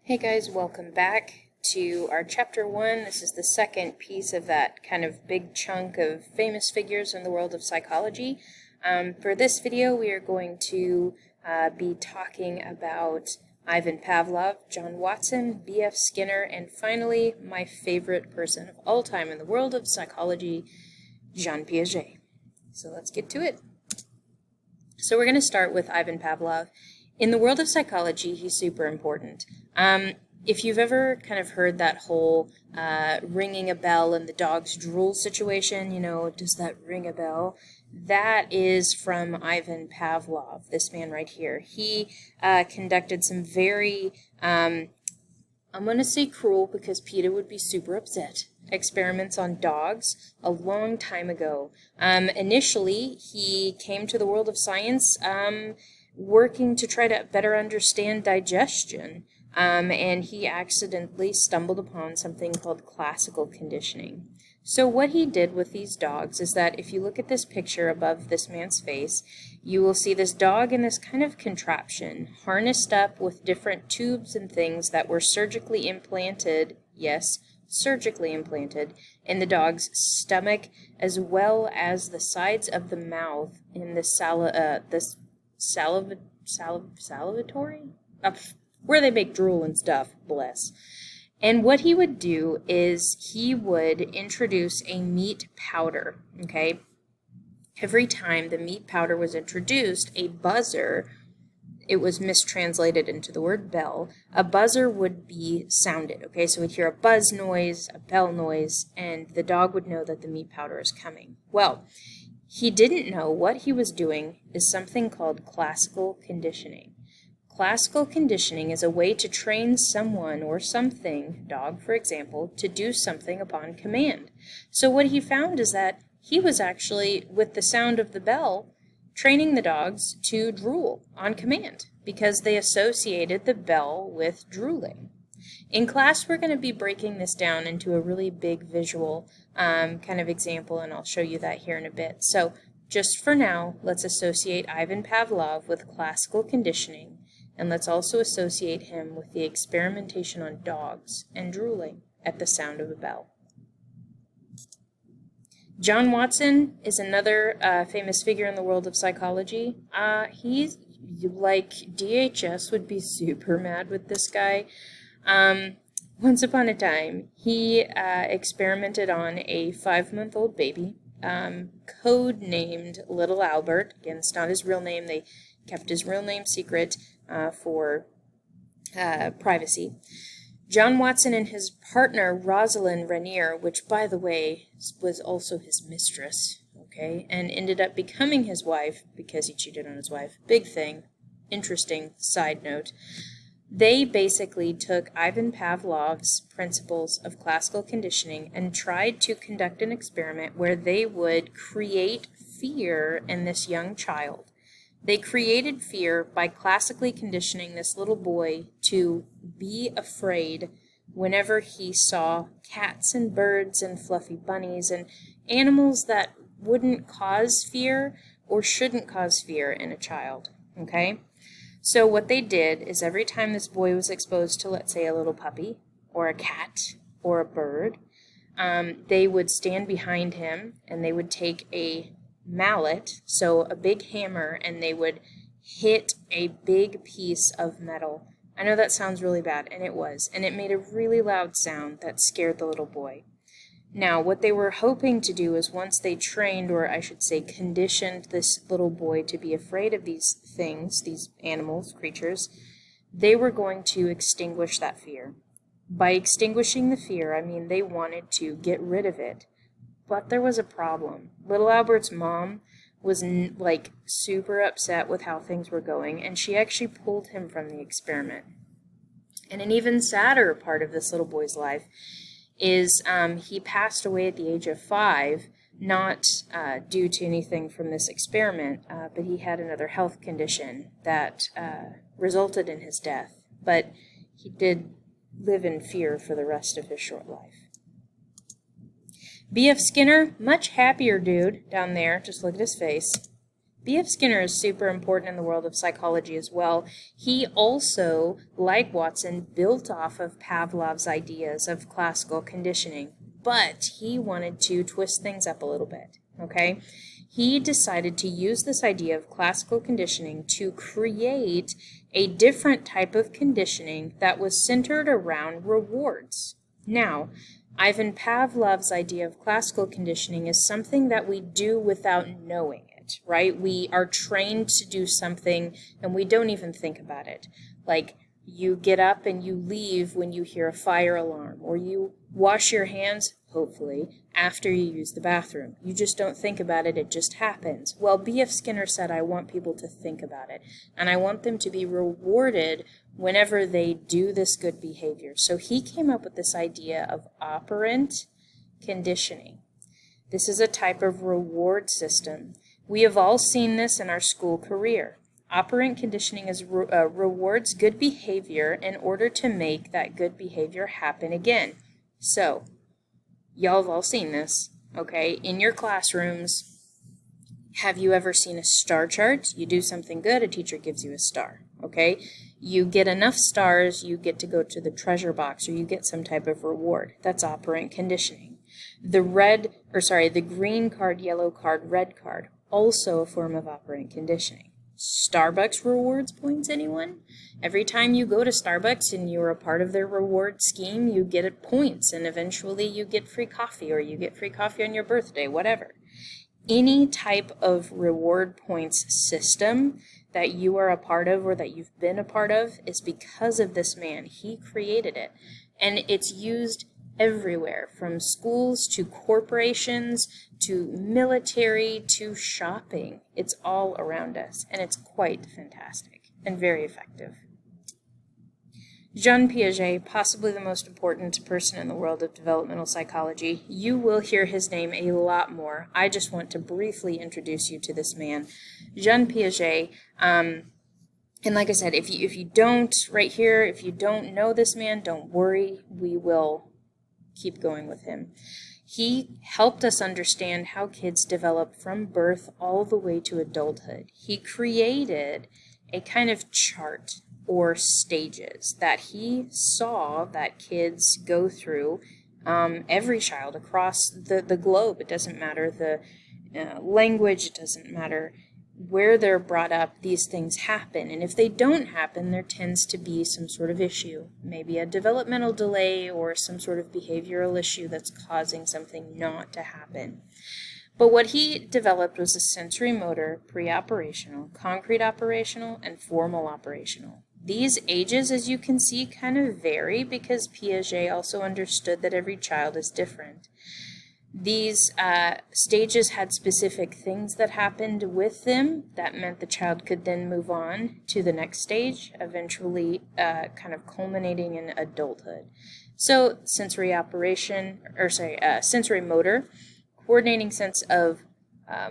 Hey guys, welcome back to our chapter 1. This is the second piece of that kind of big chunk of famous figures in the world of psychology. For this video, we are going to be talking about Ivan Pavlov, John Watson, B.F. Skinner, and finally, my favorite person of all time in the world of psychology, Jean Piaget. So let's get to it. So we're going to start with Ivan Pavlov. In the world of psychology, he's super important. If you've ever kind of heard that whole ringing a bell in the dog's drool situation, you know, does that ring a bell? That is from Ivan Pavlov, this man right here. He conducted some very, I'm going to say cruel because PETA would be super upset, experiments on dogs a long time ago. Initially, he came to the world of science working to try to better understand digestion. And he accidentally stumbled upon something called classical conditioning. So what he did with these dogs is that if you look at this picture above this man's face, you will see this dog in this kind of contraption, harnessed up with different tubes and things that were surgically implanted, yes, surgically implanted, in the dog's stomach, as well as the sides of the mouth in the salivatory? Where they make drool and stuff, bless. And what he would do is he would introduce a meat powder, okay? Every time the meat powder was introduced, a buzzer, it was mistranslated into the word bell, a buzzer would be sounded, okay? So we'd hear a buzz noise, a bell noise, and the dog would know that the meat powder is coming. Well, he didn't know what he was doing is something called classical conditioning. Classical conditioning is a way to train someone or something, dog for example, to do something upon command. So what he found is that he was actually, with the sound of the bell, training the dogs to drool on command because they associated the bell with drooling. In class, we're going to be breaking this down into a really big visual kind of example, and I'll show you that here in a bit. So just for now, let's associate Ivan Pavlov with classical conditioning. And let's also associate him with the experimentation on dogs and drooling at the sound of a bell. John Watson is another famous figure in the world of psychology. He's like DHS would be super mad with this guy. Once upon a time, he experimented on a 5-month-old baby, code-named Little Albert. Again, it's not his real name. They kept his real name secret for privacy. John Watson and his partner, Rosalind Ranier, which, by the way, was also his mistress, okay, and ended up becoming his wife because he cheated on his wife. Big thing. Interesting side note. They basically took Ivan Pavlov's principles of classical conditioning and tried to conduct an experiment where they would create fear in this young child. They created fear by classically conditioning this little boy to be afraid whenever he saw cats and birds and fluffy bunnies and animals that wouldn't cause fear or shouldn't cause fear in a child, okay? So what they did is every time this boy was exposed to, let's say, a little puppy or a cat or a bird, they would stand behind him and they would take a mallet, so a big hammer, and they would hit a big piece of metal. I know that sounds really bad, and it was, and it made a really loud sound that scared the little boy. Now, what they were hoping to do is once they trained, or I should say conditioned this little boy to be afraid of these things, these animals, creatures, they were going to extinguish that fear. By extinguishing the fear, I mean they wanted to get rid of it. But there was a problem. Little Albert's mom was like super upset with how things were going, and she actually pulled him from the experiment. And an even sadder part of this little boy's life is he passed away at the age of 5, not due to anything from this experiment, but he had another health condition that resulted in his death. But he did live in fear for the rest of his short life. B.F. Skinner, much happier dude down there. Just look at his face. B.F. Skinner is super important in the world of psychology as well. He also, like Watson, built off of Pavlov's ideas of classical conditioning, but he wanted to twist things up a little bit, okay? He decided to use this idea of classical conditioning to create a different type of conditioning that was centered around rewards. Now, Ivan Pavlov's idea of classical conditioning is something that we do without knowing it, right? We are trained to do something and we don't even think about it. Like, you get up and you leave when you hear a fire alarm, or you wash your hands, hopefully, after you use the bathroom. You just don't think about it, it just happens. Well, B.F. Skinner said, I want people to think about it, and I want them to be rewarded whenever they do this good behavior. So he came up with this idea of operant conditioning. This is a type of reward system. We have all seen this in our school career. Operant conditioning rewards good behavior in order to make that good behavior happen again. So, y'all have all seen this, okay? In your classrooms, have you ever seen a star chart? You do something good, a teacher gives you a star, okay? You get enough stars, you get to go to the treasure box, or you get some type of reward. That's operant conditioning. The green card, yellow card, red card, also a form of operant conditioning. Starbucks rewards points, anyone? Every time you go to Starbucks and you're a part of their reward scheme, you get points, and eventually you get free coffee, or you get free coffee on your birthday, whatever. Any type of reward points system that you are a part of or that you've been a part of is because of this man. He created it, and it's used everywhere, from schools to corporations to military to shopping. It's all around us, and it's quite fantastic and very effective. Jean Piaget, possibly the most important person in the world of developmental psychology. You will hear his name a lot more. I just want to briefly introduce you to this man. Jean Piaget, and like I said, if you don't, right here, if you don't know this man, don't worry, we will keep going with him. He helped us understand how kids develop from birth all the way to adulthood. He created a kind of chart or stages that he saw that kids go through, every child across the globe. It doesn't matter the language, it doesn't matter where they're brought up, these things happen. And if they don't happen, there tends to be some sort of issue, maybe a developmental delay or some sort of behavioral issue that's causing something not to happen. But what he developed was a sensory motor, pre-operational, concrete operational, and formal operational. These ages, as you can see, kind of vary because Piaget also understood that every child is different. These stages had specific things that happened with them that meant the child could then move on to the next stage, eventually kind of culminating in adulthood. So sensory motor, coordinating sense of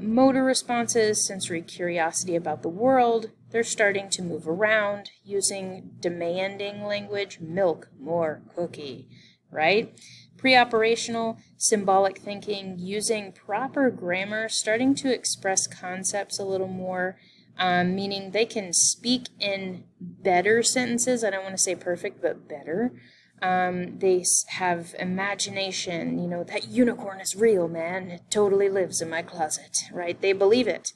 motor responses, sensory curiosity about the world. They're starting to move around using demanding language, milk, more, cookie, right? Pre-operational, symbolic thinking, using proper grammar, starting to express concepts a little more, meaning they can speak in better sentences. I don't want to say perfect, but better. They have imagination, that unicorn is real, man. It totally lives in my closet, right? They believe it.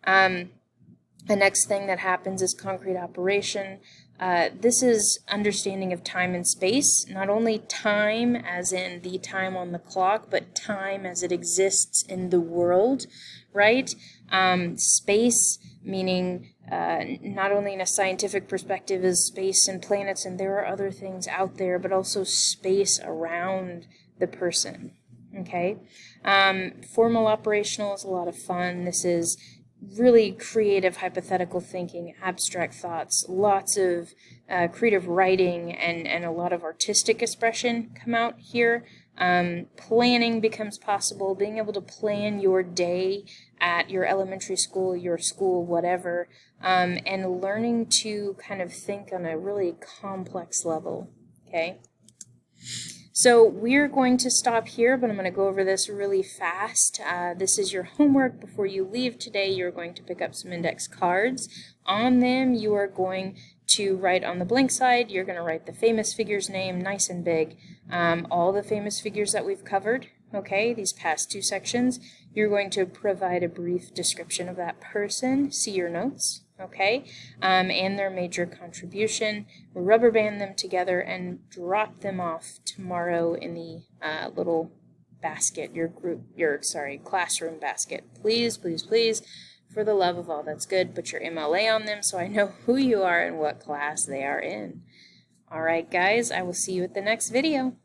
The next thing that happens is concrete operation. This is understanding of time and space, not only time as in the time on the clock, but time as it exists in the world, right? Space, meaning not only in a scientific perspective is space and planets, and there are other things out there, but also space around the person, okay? Formal operational is a lot of fun. This is really creative hypothetical thinking, abstract thoughts, lots of creative writing and a lot of artistic expression come out here. Planning becomes possible, being able to plan your day at your elementary school, your school, whatever, and learning to kind of think on a really complex level, okay? So we're going to stop here, but I'm going to go over this really fast. This is your homework before you leave today. You're going to pick up some index cards. On them, you are going to write on the blank side, you're going to write the famous figure's name nice and big. All the famous figures that we've covered, okay, these past 2 sections. You're going to provide a brief description of that person. See your notes. Okay, and their major contribution. Rubber band them together and drop them off tomorrow in the little basket, your classroom basket. Please, please, please, for the love of all that's good, put your MLA on them so I know who you are and what class they are in. All right, guys, I will see you at the next video.